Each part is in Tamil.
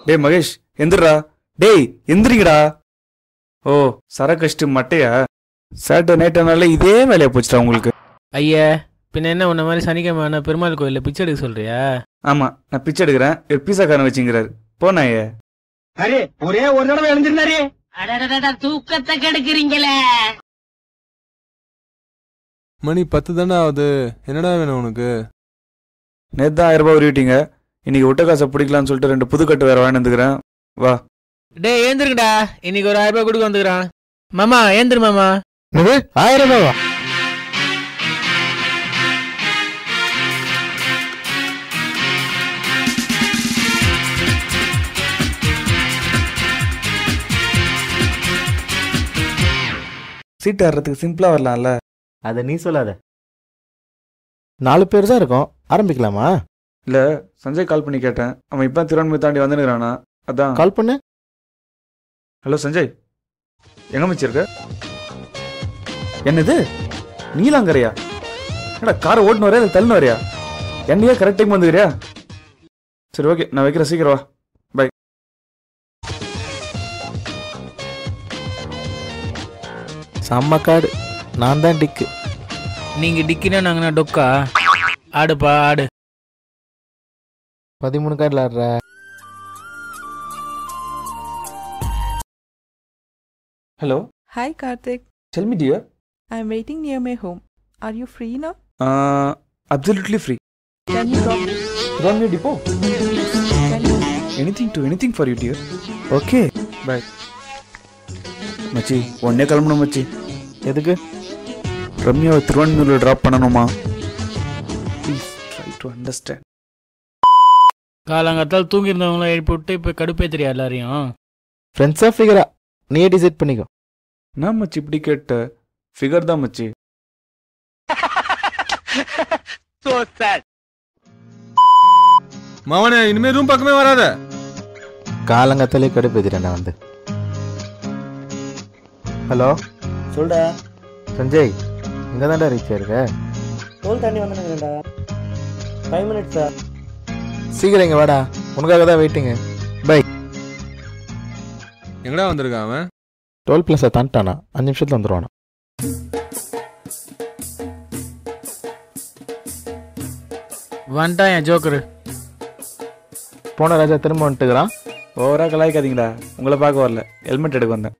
டேய் மகேஷ் எந்திரா. டேய் எந்திரிங்கடா. ஓ சரக்கஷ்டு மட்டையா? சாட்டர்டே நைட்னால இதே வேலையா போச்சுடா உங்களுக்கு. ஐயா பின்ன என்ன உன்ன மாதிரி சனிக்கிழமை பெருமாள் கோயிலில் பிச்சை எடுக்க சொல்றியா? ஆமா நான் பிச்சை எடுக்கிறேன். பீஸாக்காரன் வச்சுங்கிறாரு. போனாயே அரே ஒரே ஒரு தடவை எழுந்திருந்தாரே. தூக்கத்தை கெடுக்கிறீங்களே. மணி 10 தானே ஆகுது. என்னடா வேணும் உனக்கு? நேற்று தான் 1000 ரூபாய் உருவிட்டீங்க. இன்னைக்கு விட்ட காசை பிடிக்கலான்னு சொல்லிட்டு 2 புதுக்கட்டு வேற வாங்கிட்டுக்கிறேன். வா. டே ஏந்திருங்கடா, இன்னைக்கு ஒரு 1000 ரூபாய் கொடுக்க வந்துக்கிறான். மாமா ஏந்திரு மாமா. 1000 ரூபாவா? சீட் ஆடுறதுக்கு சிம்பிளா வரலாம்ல. அதை நீ சொல்லாத. 4 பேர் தான் இருக்கோம், ஆரம்பிக்கலாமா? இல்ல சஞ்சய் கால் பண்ணி கேட்டேன். அவன் இப்ப திருவண்ணாமலை தாண்டி வந்துருக்கானா, அதான் கால் பண்ணு. ஹலோ சஞ்சய், எங்க மிச்சிருக்க? என்னது நீலாங்கரையா? என்னடா காரை ஓட்டுன்னு வரையா இல்லை தள்ளுன்னு வரையா? என்னையே கரெக்ட் டைம் வந்துக்கிறியா? சரி ஓகே நான் வைக்கிறேன், சீக்கிரம் வா. பை. செம்ம காடு. நான் தான் டிக்கு. நீங்க டிக்கினா நாங்கண்ணா டொக்கா. ஆடுப்பா ஆடு. 13 கார்டில் ஆடுற. Hello. Hi Karthik. Tell me dear. I'm waiting near my home. Are you free now? Absolutely free. Can you drop me? Drop me depot. Can you? Anything for you dear. Okay. Bye. மச்சி உடனே கிளம்பணும் மச்சி. எதுக்கு? ரம்யாவை திருவண்ணூரில் ட்ராப் பண்ணணுமா? Please try to understand. காலங்காத்தால் தூங்கியிருந்தவங்களும் எழுப்பி விட்டு இப்போ கடுப்பேத்திரியா எல்லாரையும்? ஃப்ரெண்ட்ஸா ஃபிகரா நீயே டிசைட் பண்ணிக்கோ. நான் மச்சி இப்படி கேட்ட ஃபிகர் தான் மச்சி. மாவனே இனிமே ரூம் பக்கமே வராத. காலங்காத்தாலே கடுப்பேத்திட்டேன் நான் வந்து. ஹலோ சொல்டா. சஞ்சய் இங்கே தான்டா ரீச் ஆயிருக்க. டோல் தாண்டி வந்துடுங்கடா. 5 minutes சார். சீக்கிரம் இங்கே வாடா, உனக்காக தான் வெயிட்டிங்கு. பை. எங்கடா வந்திருக்கான் அவன்? டோல் பிளஸை தாண்டானா 5 நிமிஷத்தில் வந்துடுவானா. வந்துட்டான் என் ஜோக்கரு. போன ராஜா திரும்ப வந்துட்டுக்கிறான். ஓவரா கலாய்க்காதீங்கடா, உங்களை பார்க்க வரல, ஹெல்மெட் எடுக்க வந்தேன்.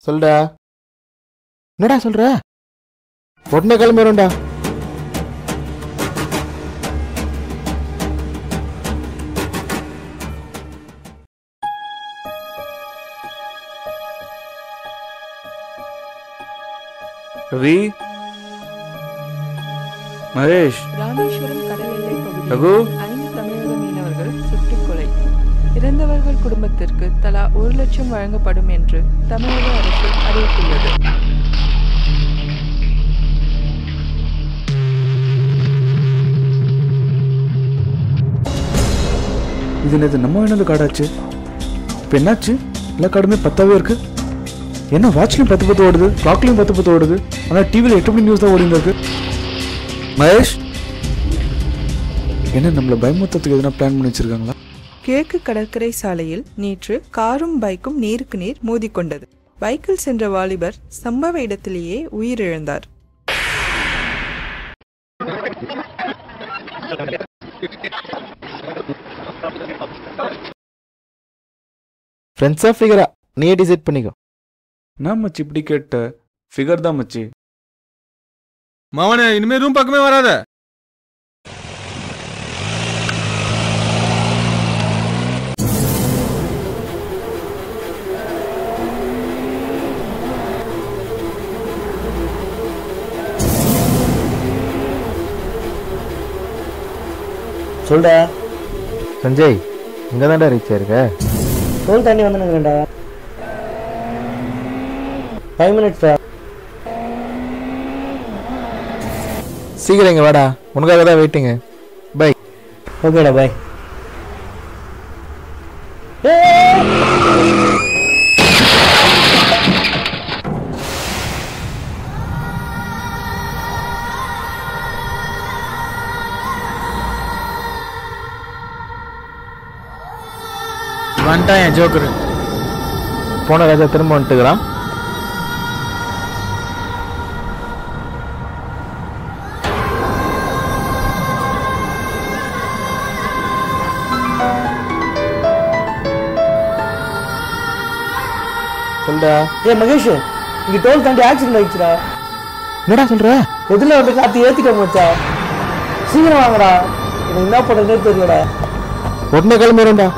சொல்டா. என்னடா சொல்ற? உடனே கிளம்பிடும்டா. ரவி, மகேஷ், ராமேஸ்வரம் கடல் எல்லை ரகு. பகுதியில் 5 தமிழக மீனவர்கள் சுட்டுக் கொலை. இறந்தவர்கள் குடும்பத்திற்கு தலா 1 லட்சம் வழங்கப்படும் என்று தமிழக அரசு அறிவித்துள்ளது. இது நேற்று நம்ம வேணாலும் காடாச்சு. இப்போ என்னாச்சு? எல்லா காடுமே 10ஆவே இருக்கு. என்ன வாட்ச்லையும் 10 ஓடுது, கிளாக்லையும் 10 ஓடுது. ஆனால் டிவியில் 8 மணி நியூஸ் தான் ஓடிந்து இருக்கு. மகேஷ், என்ன நம்மளை பயமுறுத்தத்துக்கு எதுனா பிளான் பண்ணி வச்சிருக்காங்களா? கிழக்கு கடற்கரை சாலையில் நேற்று காரும் பைக்கும் நேருக்கு நேர் மோதிக்கொண்டது. பைக்கில் சென்ற வாலிபர் சம்பவ இடத்திலேயே உயிரிழந்தார். ஃப்ரெண்ட்ஸா ஃபிகரா நீயே டிசைட் பண்ணிக்கோ. நான் மச்சி இப்படி கேட்ட ஃபிகர் தான் மச்சி. மாவனே இனிமே ரூம் பக்கமே வராத. சொல்டா. சஞ்சய் இங்கே தான்டா ரீச் ஆயிருக்க. டோல் தாண்டி வந்துடுங்கடா. 5 minutes. சீக்கிரம் இங்க வாடா, உனக்காக தான் வெயிட்டிங்க. பை. ஓகேடா, பை. வந்துட்டான் என் ஜோக்கரு. போன ராஜா திரும்ப வந்துட்டுக்கிறான். சொல்டா. மகேஷ், இங்க டோல் தாண்டி ஆக்சிடென்ட் ஆயிடுச்சுடா. என்னடா சொல்ற? எதுல வந்து காத்து ஏத்திட்டோம் மச்சா. சீக்கிரம் வாங்கடா, எனக்கு என்ன பண்றதுனே தெரியலடா. உடனே கிளம்பிடும்டா.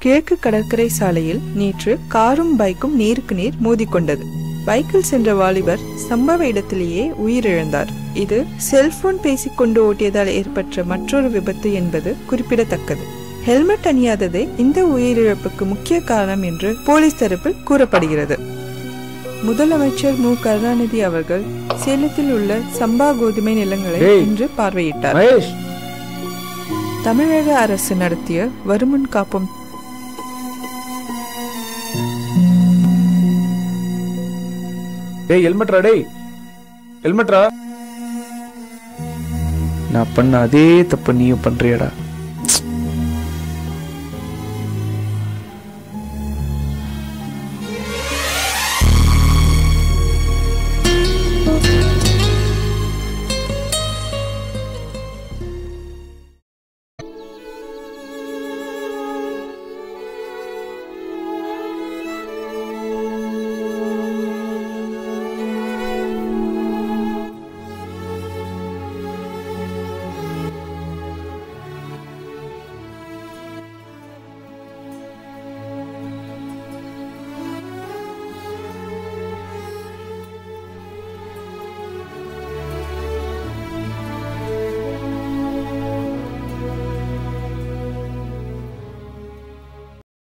கிழக்கு கடற்கரை சாலையில் நேற்று காரும் பைக்கும் நேருக்கு நேர் மோதிக்கொண்டது. பைக்கில் சென்ற வாலிபர் சம்பவ இடத்திலேயே உயிரிழந்தார். இது செல்போன் பேசிக்கொண்டு ஓட்டியதால் ஏற்பட்ட மற்றொரு விபத்து என்பது குறிப்பிடத்தக்கது. ஹெல்மெட் அணியாததே இந்த உயிரிழப்புக்கு முக்கிய காரணம் என்று போலீஸ் தரப்பில் கூறப்படுகிறது. முதலமைச்சர் மு கருணாநிதி அவர்கள் சேலத்தில் உள்ள சம்பா கோதுமை நிலங்களை இன்று பார்வையிட்டார். தமிழக அரசு நடத்திய வருமுன் காப்போம் ஹெல்மெட்ரா, ஹெல்மெட்ரா. நான் பண்ண அதே தப்பு நீயும் பண்றியடா.